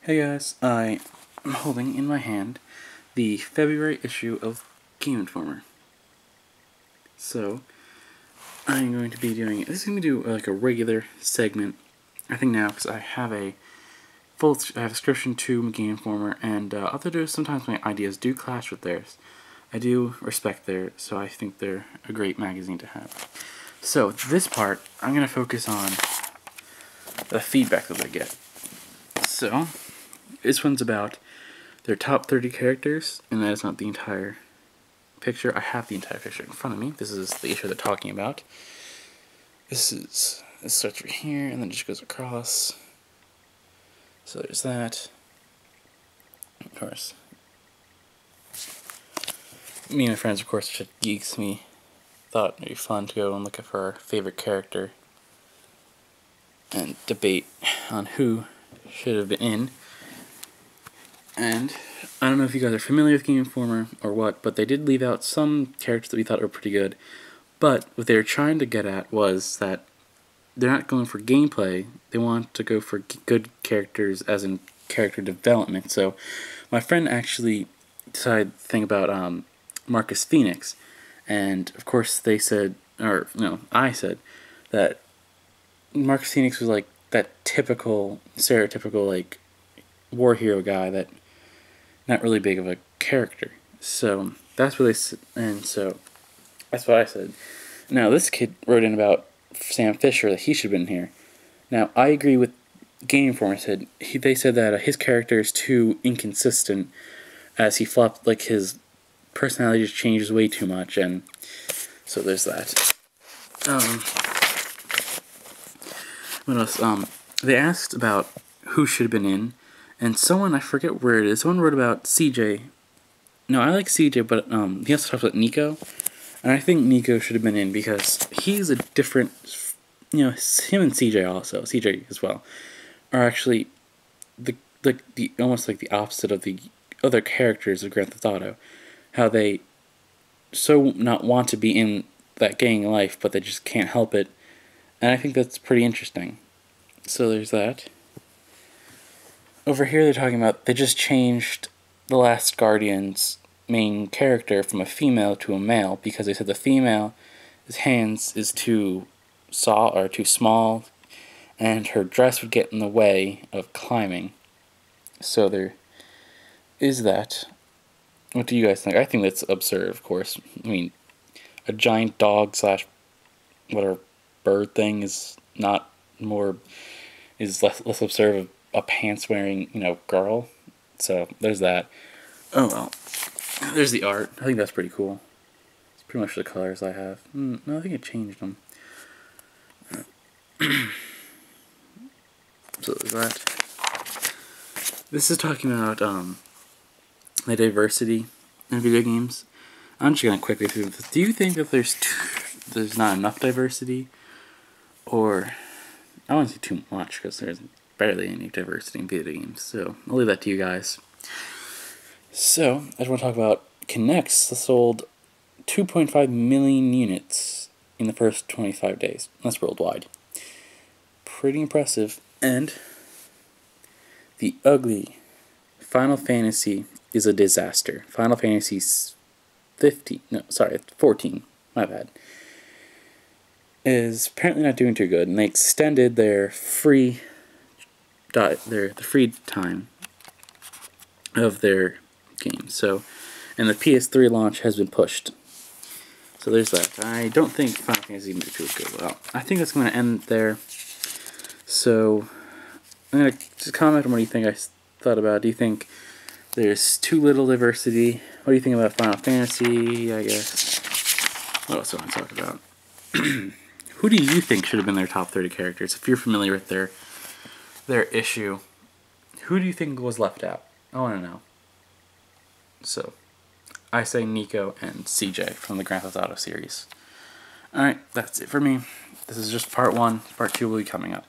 Hey guys, I am holding in my hand the February issue of Gameinformer. So, I'm going to be doing, this is going to do like a regular segment, I think now, because I have a subscription to Gameinformer, and although sometimes my ideas do clash with theirs, I do respect theirs, so I think they're a great magazine to have. So, this part, I'm going to focus on the feedback that I get. So, this one's about their top 30 characters, and that is not the entire picture. I have the entire picture in front of me. This is the issue they're talking about. It starts right here, and then just goes across. So there's that. Of course. Me and my friends, of course, which geeks me, thought it'd be fun to go and look for our favorite character and debate on who should have been in. And I don't know if you guys are familiar with Gameinformer or what, but they did leave out some characters that we thought were pretty good. But what they were trying to get at was that they're not going for gameplay, they want to go for good characters as in character development. So my friend actually decided to think about Marcus Phoenix, and of course they said, or no, I said, that Marcus Phoenix was like that typical, stereotypical like war hero guy that not really big of a character. So that's what they said, and so that's what I said. Now this kid wrote in about Sam Fisher that he should have been here. Now I agree with Gameinformer said they said that his character is too inconsistent, as he flopped, like his personality just changes way too much, and so there's that. What else? They asked about who should have been in. And someone, I forget where it is, someone wrote about CJ. No, I like CJ, but he also talks about Nico. And I think Nico should have been in because he's a different, him and CJ also, CJ as well, are actually the almost like the opposite of the other characters of Grand Theft Auto. How they so not want to be in that gang life, but they just can't help it. And I think that's pretty interesting. So there's that. Over here they're talking about, they just changed The Last Guardian's main character from a female to a male because they said the female's hands is too small and her dress would get in the way of climbing. So there is that. What do you guys think? I think that's absurd, of course. I mean, a giant dog / whatever bird thing is less absurd of a pants-wearing, girl. So, there's that. Oh, well. There's the art. I think that's pretty cool. It's pretty much the colors I have. No, I think it changed them. So, there's that. This is talking about, the diversity in video games. I'm just going to quickly through this. Do you think that there's not enough diversity? Or, I don't want to say too much, because there's barely any diversity in video games, so I'll leave that to you guys. So, I just want to talk about Kinects that sold 2.5 million units in the first 25 days. That's worldwide. Pretty impressive. And the ugly Final Fantasy is a disaster. Final Fantasy 14, my bad, is apparently not doing too good, and they extended their free time of their game. So, and the PS3 launch has been pushed. So there's that. I don't think Final Fantasy is going to do too good. Well, I think that's going to end there. So, I'm going to just comment on what you think I thought about. Do you think there's too little diversity? What do you think about Final Fantasy, I guess? What else do I want to talk about? Who do you think should have been their top 30 characters? If you're familiar with their issue, who do you think was left out? I want to know. So, I say Nico and CJ from the Grand Theft Auto series. Alright, that's it for me. This is just part 1. Part 2 will be coming up.